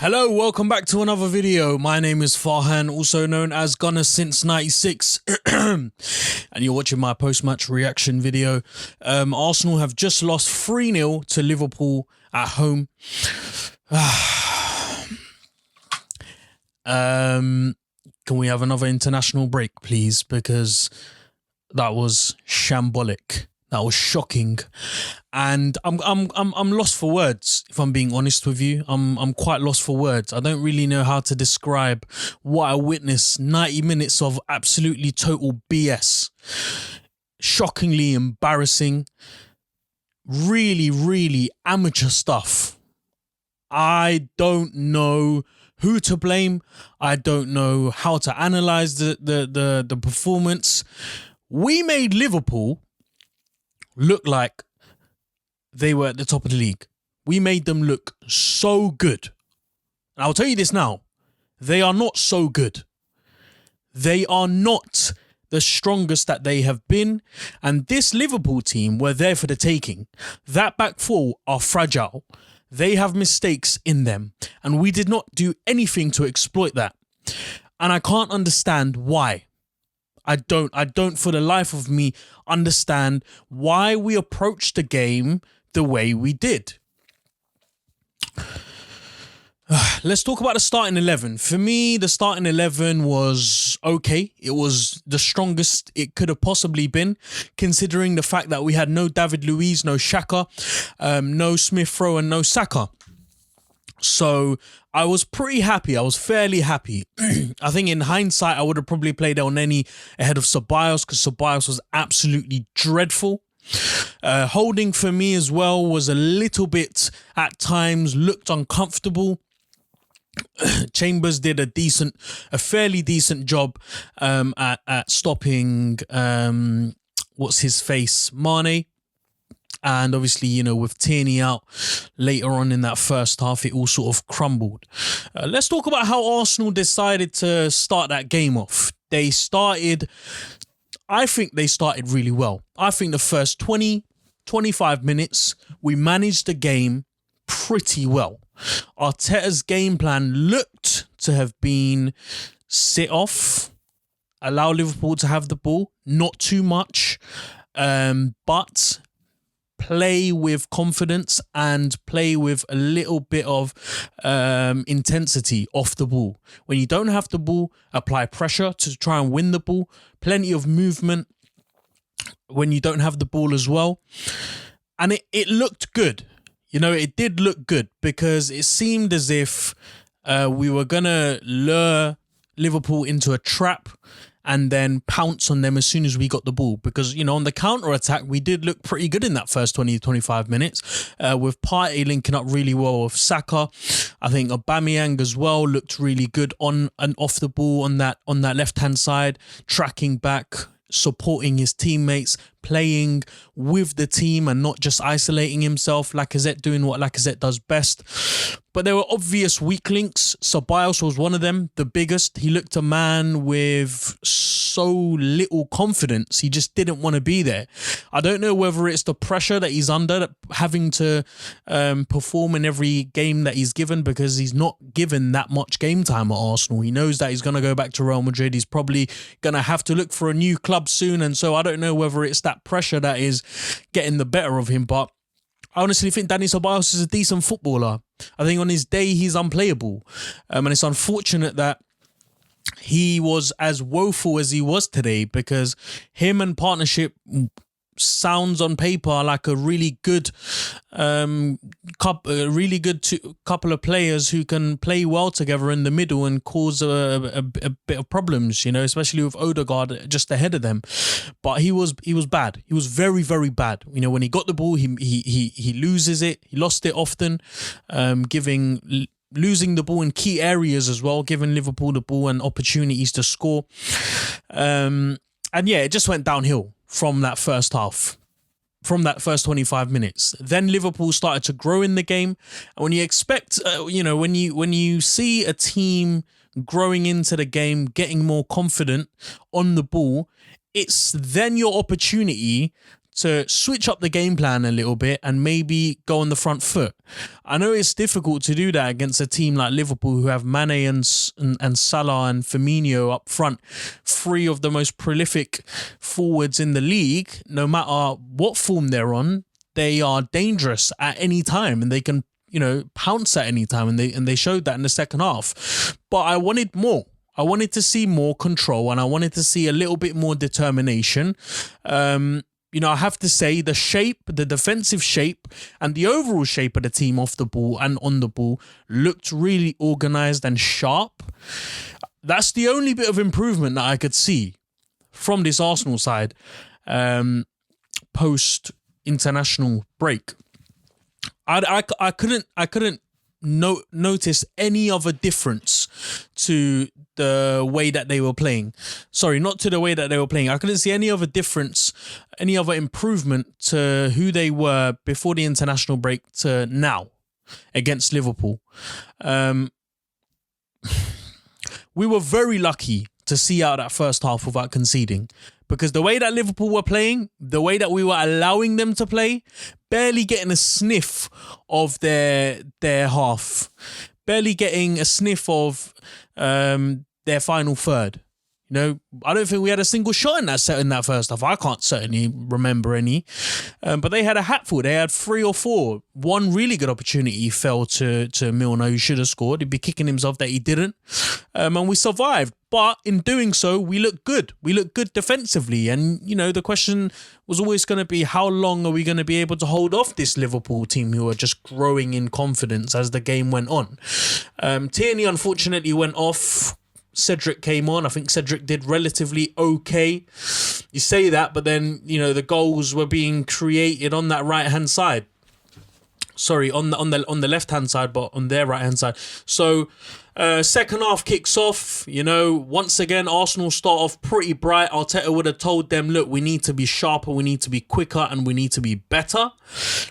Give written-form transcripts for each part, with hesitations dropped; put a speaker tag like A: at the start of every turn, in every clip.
A: Hello, welcome back to another video. My name is Farhan, also known as Gunner Since 96, and you're watching my post-match reaction video. Arsenal have just lost 3-0 to Liverpool at home. Can we have another international break, please? Because that was shambolic. That was shocking, and I'm lost for words. If I'm being honest with you, I'm quite lost for words. I don't really know how to describe what I witnessed. 90 minutes of absolutely total BS, shockingly embarrassing, really amateur stuff. I don't know who to blame. I don't know how to analyze the performance. We made Liverpool look like they were at the top of the league. We made them look so good. And I'll tell you this now, they are not so good. They are not the strongest that they have been. And this Liverpool team were there for the taking. That back four are fragile. They have mistakes in them. And we did not do anything to exploit that. And I can't understand why. I don't for the life of me understand why we approached the game the way we did. Let's talk about the starting 11. For me, the starting 11 was okay. It was the strongest it could have possibly been, considering the fact that we had no David Luiz, no Xhaka, no Smith-Rowe and no Saka. So I was pretty happy. I was fairly happy. I think in hindsight, I would have probably played El Neni ahead of Ceballos because Ceballos was absolutely dreadful. Holding for me as well was a little bit, at times, looked uncomfortable. Chambers did a fairly decent job at stopping, what's his face, Mane. And obviously, you know, with Tierney out later on in that first half, it all sort of crumbled. Let's talk about how Arsenal decided to start that game off. I think they started really well. I think the first 20-25 minutes, we managed the game pretty well. Arteta's game plan looked to have been sit off, allow Liverpool to have the ball, not too much, but play with confidence and play with a little bit of intensity off the ball. When you don't have the ball, apply pressure to try and win the ball. Plenty of movement when you don't have the ball as well. And it looked good. You know, it did look good because it seemed as if we were going to lure Liverpool into a trap and then pounce on them as soon as we got the ball. Because, you know, on the counter-attack, we did look pretty good in that first 20-25 minutes, with Partey linking up really well with Saka. I think Aubameyang as well looked really good on and off the ball on that left-hand side, tracking back, supporting his teammates, playing with the team and not just isolating himself. Lacazette doing what Lacazette does best. But there were obvious weak links. Ceballos was one of them, the biggest. He looked a man with so little confidence. He just didn't want to be there. I don't know whether it's the pressure that he's under, having to perform in every game that he's given, because he's not given that much game time at Arsenal. He knows that he's going to go back to Real Madrid. He's probably going to have to look for a new club soon. And so I don't know whether it's that pressure that is getting the better of him. But I honestly think Dani Ceballos is a decent footballer. I think on his day, he's unplayable. And it's unfortunate that he was as woeful as he was today, because him and partnership sounds on paper like a really good couple of players who can play well together in the middle and cause a bit of problems, you know, especially with Odegaard just ahead of them. But he was bad. He was very, very bad. You know, when he got the ball, he loses it. He lost it often, losing the ball in key areas as well, giving Liverpool the ball and opportunities to score. And yeah, it just went downhill from that first half, from that first 25 minutes. Then Liverpool started to grow in the game. And when you expect, when you see a team growing into the game, getting more confident on the ball, it's then your opportunity to switch up the game plan a little bit and maybe go on the front foot. I know it's difficult to do that against a team like Liverpool, who have Mane and Salah and Firmino up front, three of the most prolific forwards in the league. No matter what form they're on, they are dangerous at any time, and they can, pounce at any time, and they showed that in the second half. But I wanted more. I wanted to see more control, and I wanted to see a little bit more determination. I have to say the defensive shape and the overall shape of the team off the ball and on the ball looked really organised and sharp. That's the only bit of improvement that I could see from this Arsenal side post international break. I couldn't notice any other difference to the way that they were playing. Sorry, not to the way that they were playing. I couldn't see any other difference, any other improvement to who they were before the international break to now against Liverpool. We were very lucky to see out that first half without conceding, because the way that Liverpool were playing, the way that we were allowing them to play, barely getting a sniff of their half, barely getting a sniff of their final third. I don't think we had a single shot in that first half. I can't certainly remember any. But they had a hatful. They had 3 or 4. One really good opportunity fell to Milner, who should have scored. He'd be kicking himself that he didn't. And we survived. But in doing so, we looked good. We looked good defensively. And, the question was always going to be, how long are we going to be able to hold off this Liverpool team who are just growing in confidence as the game went on? Tierney, unfortunately, went off. Cedric came on. I think Cedric did relatively okay. You say that, but then, the goals were being created on that right-hand side. Sorry, on the left-hand side, but on their right-hand side. So, second half kicks off. Once again, Arsenal start off pretty bright. Arteta would have told them, look, we need to be sharper, we need to be quicker, and we need to be better.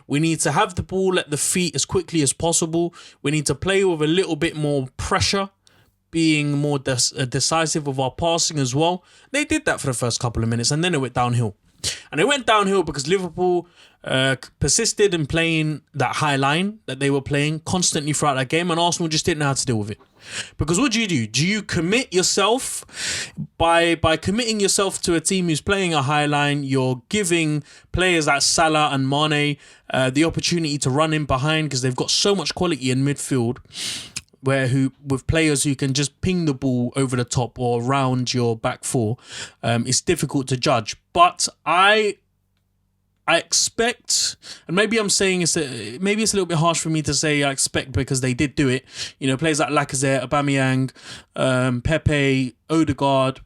A: We need to have the ball at the feet as quickly as possible. We need to play with a little bit more pressure, being more decisive of our passing as well. They did that for the first couple of minutes, and then it went downhill. And it went downhill because Liverpool persisted in playing that high line that they were playing constantly throughout that game, and Arsenal just didn't know how to deal with it. Because what do? Do you commit yourself? By committing yourself to a team who's playing a high line, you're giving players like Salah and Mane the opportunity to run in behind, because they've got so much quality in midfield, with players who can just ping the ball over the top or around your back four. It's difficult to judge. But I expect, and maybe I'm saying maybe it's a little bit harsh for me to say I expect, because they did do it. Players like Lacazette, Aubameyang, Pepe, Odegaard,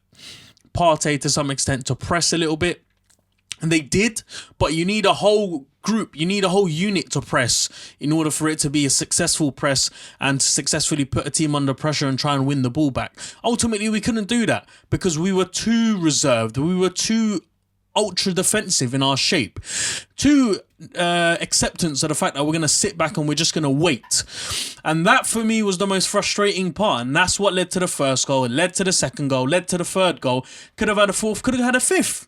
A: Partey to some extent to press a little bit. And they did, but you need a whole group, you need a whole unit to press in order for it to be a successful press and to successfully put a team under pressure and try and win the ball back. Ultimately, we couldn't do that because we were too reserved. We were too ultra defensive in our shape, too acceptance of the fact that we're going to sit back and we're just going to wait. And that for me was the most frustrating part, and that's what led to the first goal. It led to the second goal, led to the third goal. Could have had a fourth, could have had a fifth.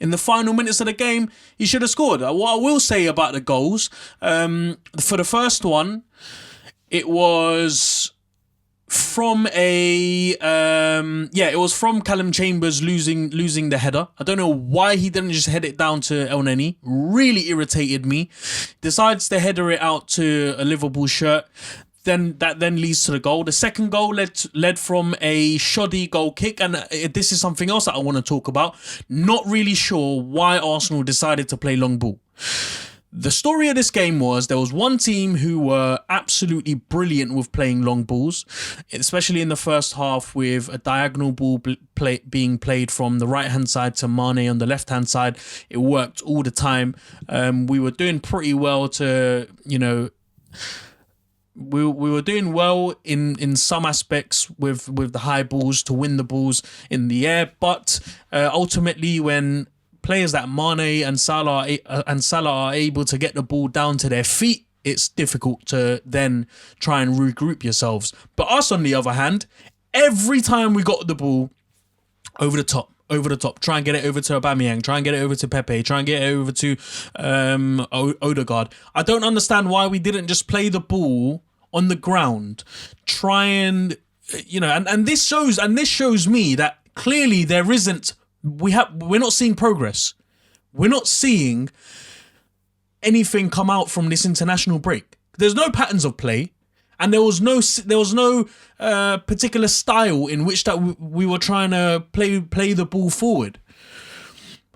A: In the final minutes of the game, he should have scored. What I will say about the goals, for the first one, it was from it was from Callum Chambers losing the header. I don't know why he didn't just head it down to El Neni. Really irritated me. Decides to header it out to a Liverpool shirt. That leads to the goal. The second goal led from a shoddy goal kick, and this is something else that I want to talk about. Not really sure why Arsenal decided to play long ball. The story of this game was there was one team who were absolutely brilliant with playing long balls, especially in the first half, with a diagonal ball being played from the right-hand side to Mane on the left-hand side. It worked all the time. We were doing pretty well to, We were doing well in some aspects with the high balls to win the balls in the air, but ultimately when players like Mane and Salah are able to get the ball down to their feet, it's difficult to then try and regroup yourselves. But us, on the other hand, every time we got the ball over the top, over the top. Try and get it over to Aubameyang. Try and get it over to Pepe. Try and get it over to Odegaard. I don't understand why we didn't just play the ball on the ground. Try and, and this shows me that clearly there isn't. We're not seeing progress. We're not seeing anything come out from this international break. There's no patterns of play. And there was no particular style in which that we were trying to play the ball forward.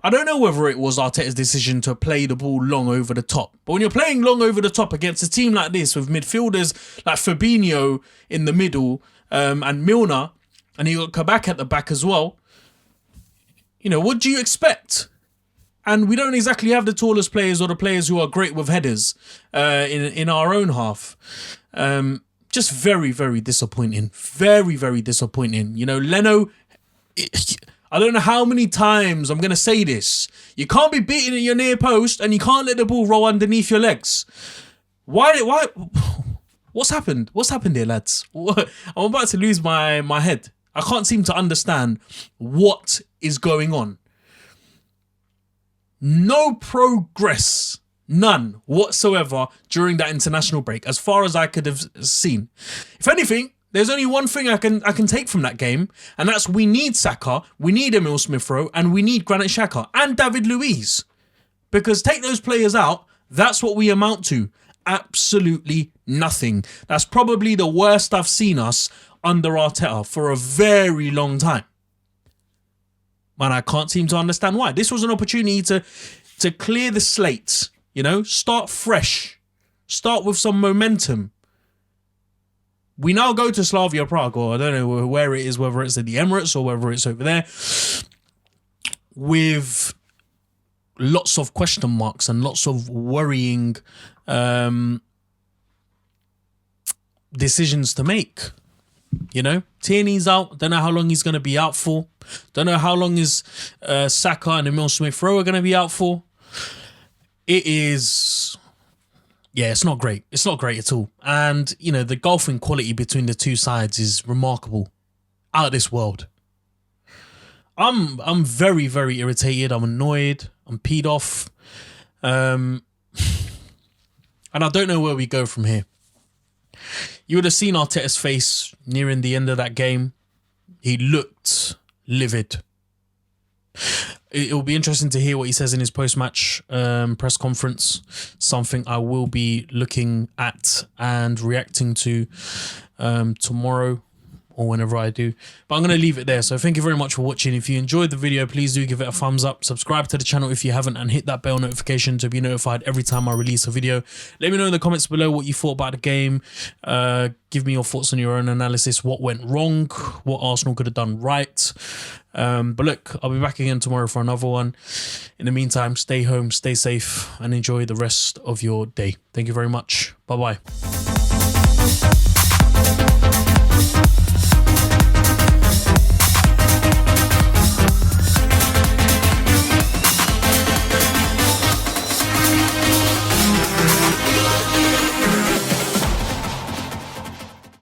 A: I don't know whether it was Arteta's decision to play the ball long over the top. But when you're playing long over the top against a team like this with midfielders like Fabinho in the middle and Milner, and you got Kabak at the back as well, what do you expect? And we don't exactly have the tallest players or the players who are great with headers in our own half. Just very, very disappointing. Very, very disappointing. Leno, I don't know how many times I'm going to say this. You can't be beaten at your near post and you can't let the ball roll underneath your legs. Why? What's happened? What's happened here, lads? I'm about to lose my head. I can't seem to understand what is going on. No progress. None whatsoever during that international break, as far as I could have seen. If anything, there's only one thing I can take from that game, and that's we need Saka, we need Emil Smith-Rowe, and we need Granit Xhaka and David Luiz. Because take those players out, that's what we amount to. Absolutely nothing. That's probably the worst I've seen us under Arteta for a very long time. And I can't seem to understand why. This was an opportunity to clear the slate. Start fresh. Start with some momentum. We now go to Slavia Prague, or I don't know where it is, whether it's at the Emirates or whether it's over there, with lots of question marks and lots of worrying decisions to make. Tierney's out. Don't know how long he's going to be out for. Don't know how long is Saka and Emil Smith-Rowe are going to be out for. It is, it's not great. It's not great at all. And, the gulf in quality between the two sides is remarkable. Out of this world. I'm very, very irritated. I'm annoyed. I'm peed off. And I don't know where we go from here. You would have seen Arteta's face nearing the end of that game. He looked livid. It will be interesting to hear what he says in his post-match press conference. Something I will be looking at and reacting to tomorrow or whenever I do. But I'm going to leave it there. So thank you very much for watching. If you enjoyed the video, please do give it a thumbs up. Subscribe to the channel if you haven't and hit that bell notification to be notified every time I release a video. Let me know in the comments below what you thought about the game. Give me your thoughts on your own analysis. What went wrong? What Arsenal could have done right? But look, I'll be back again tomorrow for another one. In the meantime, stay home, stay safe, and enjoy the rest of your day. Thank you very much. Bye-bye.